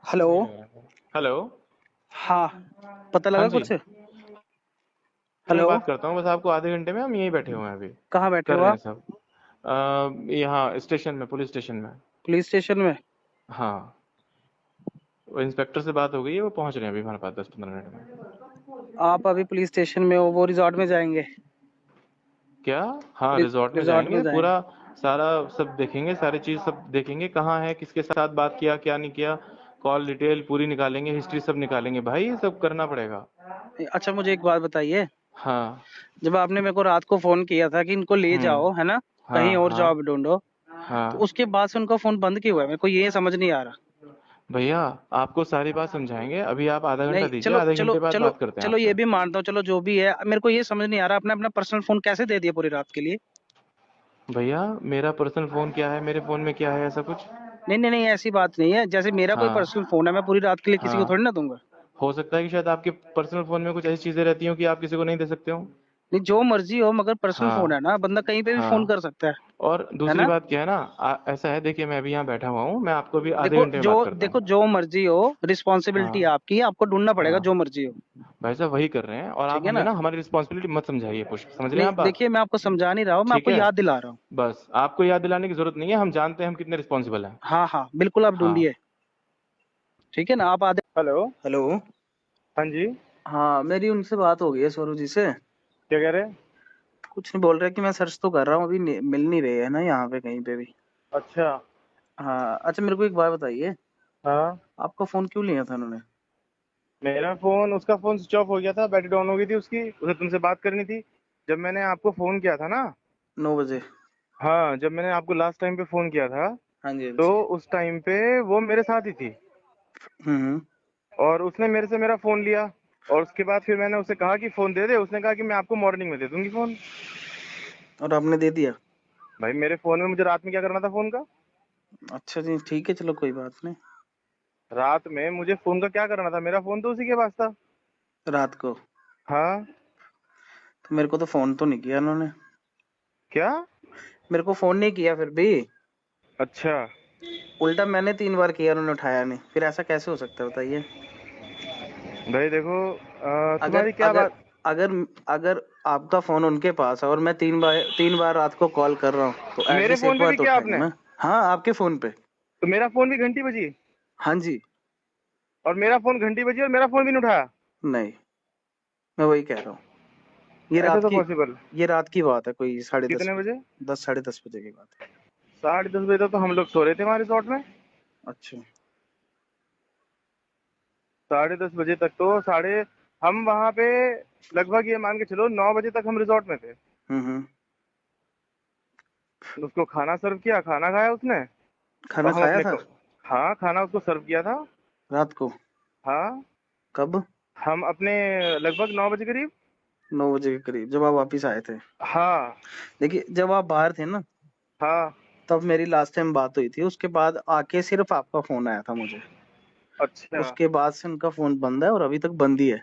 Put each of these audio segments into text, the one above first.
Hello. नहीं लग रहा है। हेलो। हाँ, पता हाँ लगा जी। कुछ? मैं हेलो। बात करता हूँ बस आपको आधे घंटे में। हम यहीं बैठे हुए हैं अभी। कहाँ बैठे कर हो रहे हैं आप? सब। यहाँ स्टेशन में, पुलिस स्टेशन में। पुलिस स्टेशन में? हाँ। वो इंस्पेक्टर से बात हो गई है, वो पहुंच रहे हैं अभी हमारे पास 10-15 मिनट में। आप अभी पुलिस स्टेशन में हो, वो रिजॉर्ट में जाएंगे? क्या? हाँ, रिजॉर्ट में रिजॉर्ट में जाएंगे जाएंगे। पूरा। सारा सब देखेंगे, सारी चीज सब देखेंगे, कहाँ है, किसके साथ बात किया, क्या नहीं किया। कॉल डिटेल पूरी निकालेंगे, हिस्ट्री सब निकालेंगे भाई, ये सब करना पड़ेगा। अच्छा, मुझे एक बात बताइए। हाँ। जब आपने मेरे को रात को फोन किया था कि इनको ले जाओ, है ना, हाँ कहीं और हाँ जॉब ढूंढो, तो हाँ। उसके बाद से उनका फोन बंद क्यों हुआ है? मेरे को ये समझ नहीं आ रहा। भैया, आपको सारी बात समझाएंगे, अभी आप आधा घंटा नहीं, दीजिए, चलो आधे चलो घंटे बाद चलो। बात करते हैं चलो ये आपसे। भी मानता हूँ, चलो जो भी है, मेरे को ये समझ नहीं आ रहा, आपने अपना पर्सनल फोन कैसे दे दिया पूरी रात के लिए? भैया, मेरा पर्सनल फोन क्या है, मेरे फोन में क्या है, ऐसा कुछ? नहीं नहीं नहीं, ऐसी बात नहीं है। जैसे मेरा कोई हाँ पर्सनल फोन है, मैं पूरी रात के लिए किसी को हाँ। थोड़ी ना दूंगा। हो सकता है कि शायद आपके पर्सनल फोन में कुछ ऐसी चीजें रहती हो कि आप किसी को नहीं दे सकते हो। नहीं, जो मर्जी हो, मगर पर्सनल फोन है हाँ ना, बंदा कहीं पे भी फोन हाँ। कर सकता और है दूसरी ना? बात क्या है ना, ऐसा है, देखिए मैं अभी यहाँ बैठा हुआ हूँ, मैं आपको अभी आधे देखो घंटे में जो बात करता देखो हूँ। जो मर्जी हो, रिस्पॉन्सिबिलिटी हाँ आपकी है, आपको ढूंढना पड़ेगा जो हाँ। मर्जी हो। भाई साहब वही कर रहे हैं, और आप ठीक है हमें ना? ना हमारी रिस्पॉन्सिबिलिटी मत समझाइए, पुष्प, समझ रहे हैं नहीं, आप बात? देखिए, मैं आपको समझा नहीं रहा हूँ, मैं ठीक आपको है। याद दिला रहा हूँ। बस आपको याद दिलाने की जरूरत नहीं है, हम जानते हैं हम कितने रिस्पॉन्सिबल हैं। हाँ हाँ, बिल्कुल, आप हाँ। ढूंढिए। ठीक है ना, आप आधे। हेलो। हेलो। हाँ जी। हाँ, मेरी उनसे बात हो गई है, स्वरूप जी से। क्या कह रहे हैं? कुछ नहीं बोल रहे कि मैं सर्च तो कर रहा हूँ, अभी मिल नहीं रहे है ना यहाँ पे कहीं पे भी। अच्छा। हाँ, अच्छा, मेरे को एक बात बताइए। हाँ। आपका फोन क्यों लिया था उन्होंने? मेरा फोन, उसका फोन स्विच ऑफ हो गया था, बैटरी डाउन हो गई थी उसकी, उसे तुमसे बात करनी थी। जब मैंने आपको फोन किया था ना। 9 बजे। हाँ, जब मैंने आपको लास्ट टाइम पे फोन किया था, हाँ जी, हाँ तो जी। उस टाइम पे वो मेरे साथ ही थी। हम्म। और उसने मेरे से मेरा फोन लिया। और उसके बाद फिर मैंने उसे कहा कि फोन दे दे, उसने कहा कि मैं आपको मॉर्निंग में दे दूंगी फोन। और आपने दे दिया? भाई, मेरे फोन में मुझे रात में क्या करना था फोन का? अच्छा जी, ठीक है, चलो कोई बात नहीं। रात में मुझे फोन का क्या करना था? मेरा फोन तो उसी के पास था। रात को? हाँ। तो मेरे को तो फोन तो नहीं किया उन्होंने। क्या? मेरे को फोन नहीं किया फिर भी। अच्छा। उल्टा मैंने 3 बार किया, उन्होंने उठाया नहीं, फिर ऐसा कैसे हो सकता है बताइए? भाई देखो, अगर तुम्हारी क्या अगर बात? अगर अगर आपका फोन उनके पास है और मैं 3 बार रात को कॉल कर रहा हूँ, तो मेरे एटलीस्ट एक फोन पे बार भी तो किया उठाएंगे आपने? ना। हाँ, आपके फोन पे। तो मेरा फोन भी घंटी बजी? हाँ जी। और मेरा फोन घंटी बजी और मेरा फोन भी नहीं उठाया? नहीं, मैं वही कह रहा हूँ। ये ऐसा रात तो की पॉसिबल? ये रात की बात है, कोई 10:30 कितने बजे। बजे? 10, 10:30 बजे की बात है। 10:30 बजे तक तो हम लोग सो रहे थे हमारे रिसोर्ट में। अच्छा। 10:30 बजे तक तो साढ़े, हम वहां पे लगभग ये मान के चलो 9 बजे तक हम रिसोर्ट में थे। हम्म। उसको खाना सर्व किया, खाना खाया उसने। खाना और हम खाया अपने था? हाँ, खाना उसको सर्व किया था। रात को? हाँ। कब? हम अपने लगभग 9 बजे करीब। 9 बजे के करीब, जब आप वापिस आए थे? हाँ देखिए, जब आप बाहर थे ना, हाँ। तब मेरी लास्ट टाइम बात हुई थी, उसके बाद आके सिर्फ आपका फोन आया था मुझे। अच्छा। उसके बाद से उनका फोन बंद है, और अभी तक बंद ही है।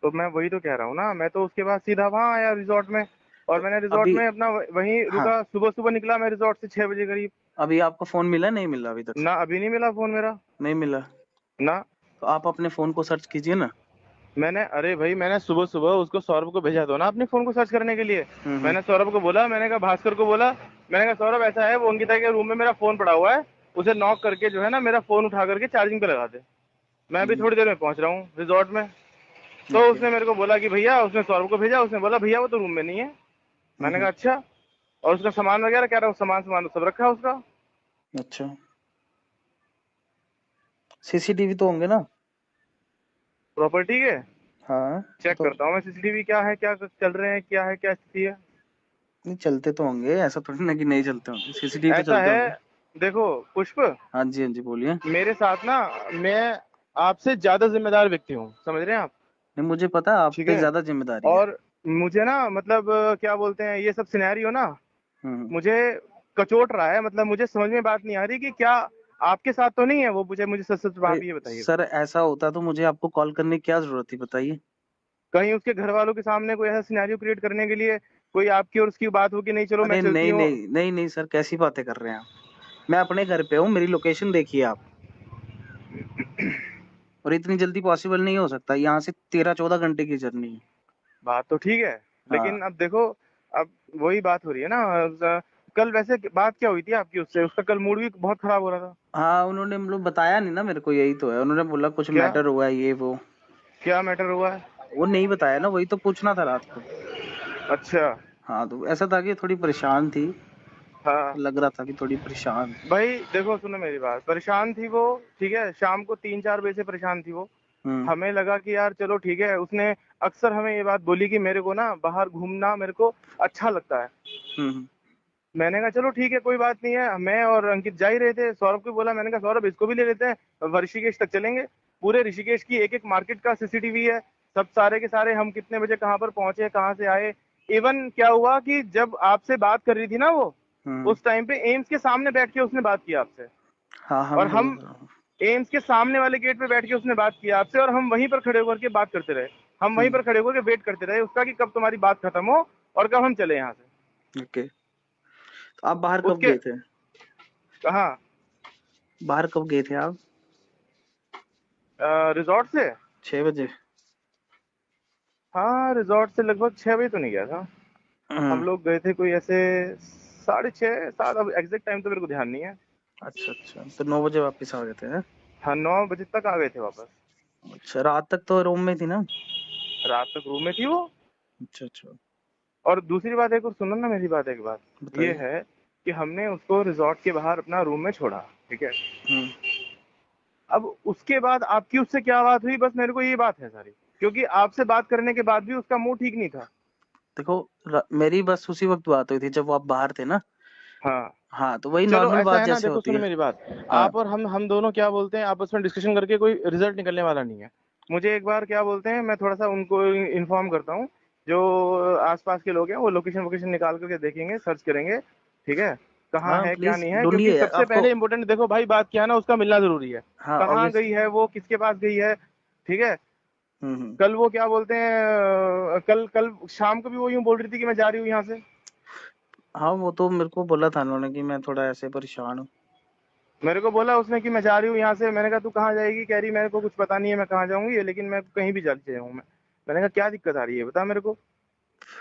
तो मैं वही तो कह रहा हूँ ना, मैं तो उसके बाद सीधा वहां आया रिसोर्ट में। और तो मैंने रिसोर्ट अभी, में अपना वहीं हाँ, रुका, सुबह सुबह निकला मैं रिसोर्ट से 6 बजे करीब। अभी आपका फोन मिला, नहीं मिला अभी तक? ना, अभी नहीं मिला फोन मेरा। नहीं मिला? ना। तो आप अपने फोन को सर्च कीजिए ना। मैंने, अरे भाई, मैंने सुबह सुबह उसको, सौरभ को भेजा दो ना अपने फोन को सर्च करने के लिए। हम्म। मैंने सौरभ को बोला, मैंने कहा भास्कर को बोला, मैंने कहा सौरभ ऐसा है, वो अंकिता के रूम में मेरा फोन पड़ा हुआ है, उसे नॉक करके जो है ना मेरा फोन उठा करके चार्जिंग पे लगा दे। मैं अभी हम्म। थोड़ी देर में पहुंच रहा हूँ रिजॉर्ट में। तो ओके। उसने मेरे को बोला कि भैया, उसने सौरभ को भेजा, उसने बोला भैया वो तो रूम में नहीं है। मैंने कहा हम्म। अच्छा। और उसका सामान वगैरह कह रहा हूँ, सामान सामान तो सब रखा है उसका। अच्छा, सीसीटीवी तो होंगे ना? प्रॉपर्टी के हाँ। चेक तो करता हूँ मैं, सीसीटीवी क्या है, क्या चल रहे हैं, क्या है, क्या स्थिति है। नहीं, चलते तो होंगे, ऐसा थोड़ी ना कि नहीं चलते होंगे, सीसीटीवी तो ऐसा चलते है, होंगे। देखो पुष्प, हाँ जी, हाँ जी, बोलिए। मेरे साथ ना, मैं आपसे ज्यादा जिम्मेदार व्यक्ति हूँ, समझ रहे हैं आप? नहीं, मुझे पता है आप ठीक पे है। ज्यादा जिम्मेदारी है। और मुझे ना, मतलब क्या बोलते हैं, ये सब सिनेरियो ना हम्म। मुझे कचोट रहा है, मतलब मुझे समझ में बात नहीं आ रही कि क्या आपके साथ तो नहीं है वो, मुझे मुझे सच सच अरे आप ये बताइए। सर, ऐसा होता तो मुझे आपको कॉल करने की क्या जरूरत थी, बताइए? कहीं उसके घर वालों के सामने कोई ऐसा सिनेरियो क्रिएट करने के लिए कोई आपकी और उसकी बात हो कि नहीं चलो मैं अरे चलती नहीं हूँ। नहीं नहीं नहीं सर, कैसी बातें कर रहे हैं आप? मैं अपने घर पे हूँ, मेरी लोकेशन देखिए आप। और इतनी जल्दी पॉसिबल नहीं हो सकता, यहाँ से 13-14 घंटे की जर्नी है। बात तो ठीक है, हाँ लेकिन अब देखो, अब वही बात हो रही है ना। कल वैसे बात क्या हुई थी आपकी उससे? उसका कल मूड भी बहुत खराब हो रहा था। हाँ, उन्होंने मतलब बताया नहीं ना मेरे को, यही तो है, उन्होंने बोला कुछ क्या मैटर हुआ है ये वो। क्या मैटर हुआ है? वो नहीं बताया ना, वही तो पूछना था रात को। अच्छा। हाँ, तो ऐसा था कि थोड़ी परेशान थी, हाँ लग रहा था कि थोड़ी परेशान। भाई देखो, सुनो मेरी बात, परेशान थी वो, ठीक है, शाम को 3-4 बजे से परेशान थी वो। हम्म हमें लगा कि यार चलो ठीक है, उसने अक्सर हमें ये बात बोली कि मेरे को ना बाहर घूमना मेरे को अच्छा लगता है। हम्म मैंने कहा चलो ठीक है, कोई बात नहीं है। मैं और अंकित जा ही रहे थे, सौरभ को बोला, मैंने कहा सौरभ इसको भी ले लेते हैं, ऋषिकेश तक चलेंगे। पूरे ऋषिकेश की एक एक मार्केट का सीसीटीवी है, सब सारे के सारे, हम कितने बजे कहाँ पर पहुंचे, कहाँ से आए। इवन क्या हुआ कि जब आपसे बात कर रही थी ना वो, हम्म। उस टाइम पे एम्स के सामने बैठ के उसने बात किया आपसे। हाँ हाँ, और मैं हम समझ रहा हूँ। एम्स के सामने वाले गेट पे बैठ के उसने बात किया आपसे, और हम वहीं पर खड़े होकर के बात करते रहे। हम वहीं हम्म। पर खड़े होकर के वेट करते रहे उसका कि कब तुम्हारी बात खत्म हो और कब हम चले यहाँ से। ओके, तो आप बाहर कब उसके गए थे? कहा? बाहर कब गए थे आप? रिजॉर्ट से? 6 बजे? हाँ, रिजॉर्ट से लगभग 6 बजे तो नहीं गया था। हम हम्म। लोग गए थे कोई ऐसे 6:30 7, अब एग्जैक्ट टाइम तो मेरे को ध्यान नहीं है। अच्छा अच्छा, तो 9 बजे वापस आ गए थे, हैं? हाँ, 9 बजे तक आ गए थे वापस। अच्छा, रात तक तो रूम में थी ना? रात तक रूम में थी वो। अच्छा अच्छा, और दूसरी बात, एक और सुनो ना मेरी बात, एक बात ये बताइए। है कि हमने उसको रिजॉर्ट के बाहर अपना रूम में छोड़ा, ठीक है। हम्म। अब उसके बाद आपकी उससे क्या बात हुई, बस मेरे को ये बात है सारी, क्योंकि आपसे बात करने के बाद भी उसका मूड ठीक नहीं था। देखो, मेरी बस उसी वक्त बात हुई थी जब आप बाहर थे ना। हाँ। हाँ, तो वही चलो नॉर्मल ऐसा बात है ना, जैसे देखो होती सुनो है। मेरी बात, हाँ। आप और हम दोनों क्या बोलते हैं, आपस में डिस्कशन करके कोई रिजल्ट निकलने वाला नहीं है। मुझे एक बार क्या बोलते हैं, मैं थोड़ा सा उनको इन्फॉर्म करता हूँ, जो आसपास के लोग हैं वो लोकेशन वोकेशन निकाल करके देखेंगे, सर्च करेंगे, ठीक है, कहाँ हाँ, है क्या प्लीज नहीं है। क्योंकि ढूंढिए सबसे आपको। पहले इंपॉर्टेंट, देखो भाई, बात क्या है ना, उसका मिलना जरूरी है। हाँ, कहाँ ऑब्वियस। गई है वो, किसके पास गई है, ठीक है। हम्म। कल वो क्या बोलते हैं, कल कल शाम को भी वो यूं बोल रही थी कि मैं जा रही हूँ यहाँ से। हाँ, वो तो मेरे को बोला था उन्होंने कि मैं थोड़ा ऐसे परेशान हूँ। मेरे को बोला उसने कि मैं जा रही हूँ यहाँ से। मैंने कहा तू कहाँ जाएगी? कह रही मेरे को कुछ पता नहीं है मैं कहाँ जाऊंगी, लेकिन मैं कहीं भी जा जाऊँ मैं। मैंने कहा क्या दिक्कत आ रही है बता मेरे को।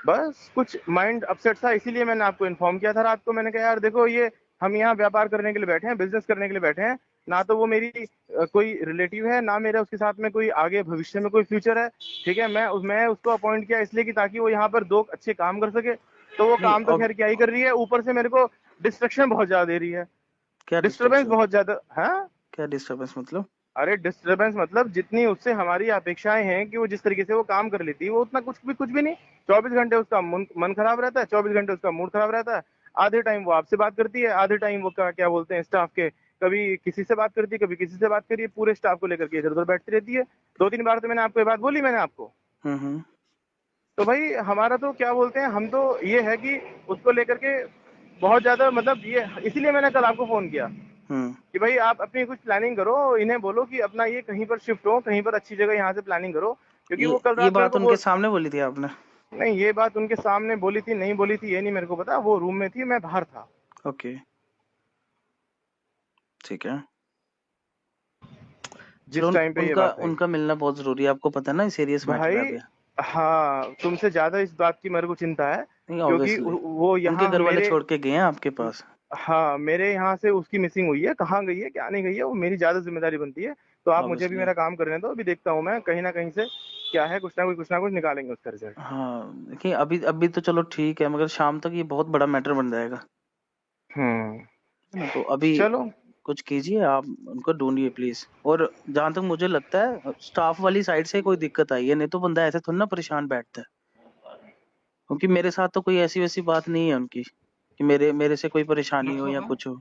बस कुछ माइंड अपसेट था, इसीलिए मैंने आपको इन्फॉर्म किया था रात को। मैंने कहा यार देखो, ये हम यहाँ व्यापार करने के लिए बैठे हैं, बिजनेस करने के लिए बैठे हैं। ना तो वो मेरी कोई रिलेटिव है, ना मेरा उसके साथ में कोई आगे भविष्य में कोई फ्यूचर है, ठीक है। मैं उसको अपॉइंट किया इसलिए कि ताकि वो यहाँ पर 2 अच्छे काम कर सके। तो वो नहीं, काम तो अब खैर क्या ही कर रही है, ऊपर से मेरे को डिस्ट्रक्शन बहुत ज्यादा दे रही है। क्या डिस्टरबेंस डिस्ट्रक्शन? बहुत ज्यादा है। क्या डिस्टर्बेंस मतलब? अरे डिस्टरबेंस मतलब, जितनी उससे हमारी अपेक्षाएं हैं कि वो जिस तरीके से वो काम कर लेती है, वो उतना कुछ भी नहीं। 24 घंटे उसका मन खराब रहता है, 24 घंटे उसका मूड खराब रहता है। आधे टाइम वो आपसे बात करती है, आधे टाइम वो क्या बोलते हैं स्टाफ के, कभी किसी से बात करती है, कभी किसी से बात करिए, पूरे स्टाफ को लेकर के इधर उधर बैठती रहती है। 2-3 बार तो मैंने आपको ये बात बोली मैंने आपको। हम्म। तो भाई हमारा तो क्या बोलते हैं, हम तो ये है कि उसको लेकर के बहुत ज्यादा, मतलब ये इसीलिए मैंने कल आपको फोन किया हम्म। कि भाई आप अपनी कुछ प्लानिंग करो, इन्हें बोलो कि अपना ये कहीं पर शिफ्ट हो, कहीं पर अच्छी जगह यहाँ से प्लानिंग करो। क्योंकि वो कल ये रात मेरे बात को उनके सामने बोली थी आपने? नहीं, ये बात उनके सामने बोली थी नहीं बोली थी ये नहीं मेरे को पता, वो रूम में थी, मैं बाहर था। ओके, ठीक है। चलो, जिस टाइम पे ये उनका बात आई उनका मिलना बहुत जरूरी है, आपको पता है ना, सीरियस मैटर भाई। है अभी। हाँ, तुमसे ज्यादा इस बात की मेरे को चिंता है, नहीं, क्योंकि ऑब्वियसली। वो उनके यहाँ घर वाले मेरे, छोड़ के गए हैं आपके पास। हाँ मेरे यहाँ से उसकी मिसिंग हुई है, कहाँ गई है क्या नहीं गई है, वो मेरी ज्यादा जिम्मेदारी बनती है। तो आप मुझे भी ऑब्वियसली। मेरा काम करने दो, अभी देखता हूँ मैं कहीं ना कहीं से क्या है, कुछ ना कुछ निकालेंगे उसका रिजल्ट। हाँ, देखिए, अभी अभी तो चलो ठीक है, मगर शाम तक ये बहुत बड़ा मैटर बन जाएगा, हम्म। है ना? तो अभी चलो। कुछ कीजिए, आप उनको ढूंढिए प्लीज। और जहां तक मुझे लगता है, स्टाफ वाली साइड से कोई दिक्कत आई है, नहीं तो बंदा ऐसे थोड़ा ना परेशान बैठता है। क्योंकि मेरे साथ तो कोई ऐसी वैसी बात नहीं है उनकी कि मेरे मेरे से कोई परेशानी हो या कुछ हो,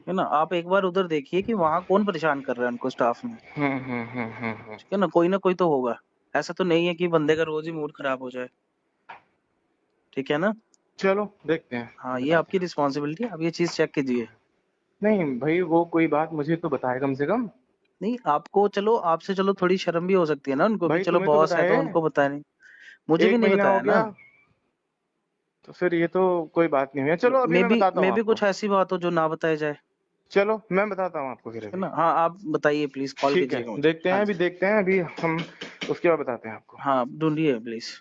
है ना? आप एक बार उधर देखिए कि वहां कौन परेशान कर रहा है उनको स्टाफ में। ठीक है ना कोई तो होगा। ऐसा तो नहीं है कि बंदे का रोज ही मूड खराब हो जाए। ठीक है ना? चलो देखते हैं, हाँ, ये बताते आपकी हैं। रिस्पॉन्सिबिलिटी है, आप ये चीज चेक कीजिए। नहीं भाई, वो कोई बात मुझे तो बताए कम से कम। नहीं, आपको चलो, आपसे चलो थोड़ी शर्म भी हो सकती है ना उनको कि भाई चलो तुम्हें तो बॉस है बताए, तो उनको बताया नहीं। मुझे भी एक नहीं महीना हो बताया ना। गया, तो फिर ये तो कोई बात नहीं हुई है। चलो अभी मे मैं भी बताता मे हूँ भी आपको। कुछ ऐसी बात हो जो ना बताई जाए। चलो मैं बताता हूँ आपको फिर है अभी। ना? हाँ, आप बताइए प्लीज, कॉल ठीक कीजिएगा है, मुझे। देखते हाँ हैं, जी, अभी देखते हैं, अभी हम उसके बाद बताते हैं आपको। हाँ ढूंढिए प्लीज।